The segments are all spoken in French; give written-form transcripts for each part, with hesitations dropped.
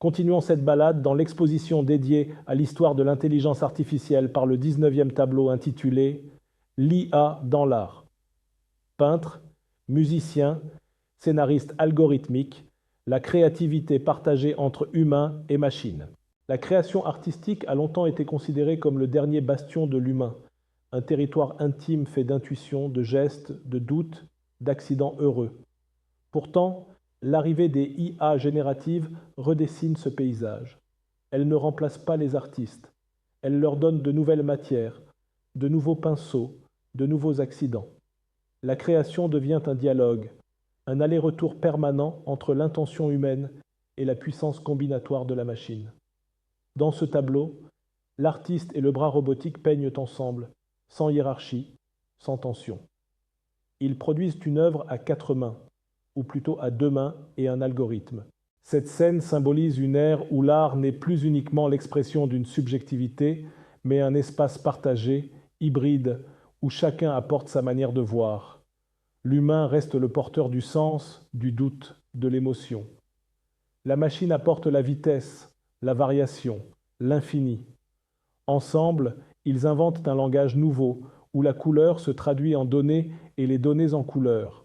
Continuons cette balade dans l'exposition dédiée à l'histoire de l'intelligence artificielle par le 19e tableau intitulé L'IA dans l'art. Peintre, musicien, scénariste algorithmique, la créativité partagée entre humains et machines. La création artistique a longtemps été considérée comme le dernier bastion de l'humain, un territoire intime fait d'intuitions, de gestes, de doutes, d'accidents heureux. Pourtant, l'arrivée des IA génératives redessine ce paysage. Elle ne remplace pas les artistes. Elle leur donne de nouvelles matières, de nouveaux pinceaux, de nouveaux accidents. La création devient un dialogue, un aller-retour permanent entre l'intention humaine et la puissance combinatoire de la machine. Dans ce tableau, l'artiste et le bras robotique peignent ensemble, sans hiérarchie, sans tension. Ils produisent une œuvre à quatre mains, ou plutôt à deux mains et un algorithme. Cette scène symbolise une ère où l'art n'est plus uniquement l'expression d'une subjectivité, mais un espace partagé, hybride, où chacun apporte sa manière de voir. L'humain reste le porteur du sens, du doute, de l'émotion. La machine apporte la vitesse, la variation, l'infini. Ensemble, ils inventent un langage nouveau, où la couleur se traduit en données et les données en couleurs.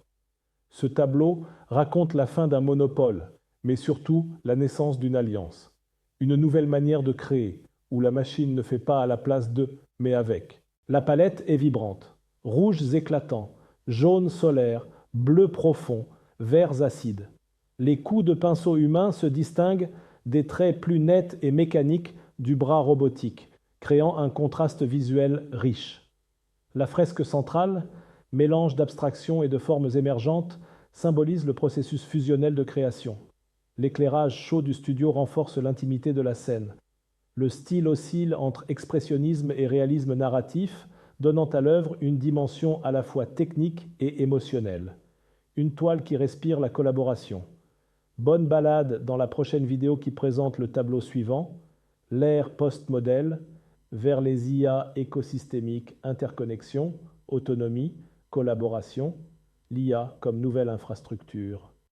Ce tableau raconte la fin d'un monopole, mais surtout la naissance d'une alliance. Une nouvelle manière de créer, où la machine ne fait pas à la place d'eux, mais avec. La palette est vibrante. Rouges éclatants, jaunes solaires, bleus profonds, verts acides. Les coups de pinceau humains se distinguent des traits plus nets et mécaniques du bras robotique, créant un contraste visuel riche. La fresque centrale, mélange d'abstraction et de formes émergentes, symbolise le processus fusionnel de création. L'éclairage chaud du studio renforce l'intimité de la scène. Le style oscille entre expressionnisme et réalisme narratif, donnant à l'œuvre une dimension à la fois technique et émotionnelle. Une toile qui respire la collaboration. Bonne balade dans la prochaine vidéo qui présente le tableau suivant, l'ère post-modèle, vers les IA écosystémiques, interconnexion, autonomie, collaboration, l'IA comme nouvelle infrastructure.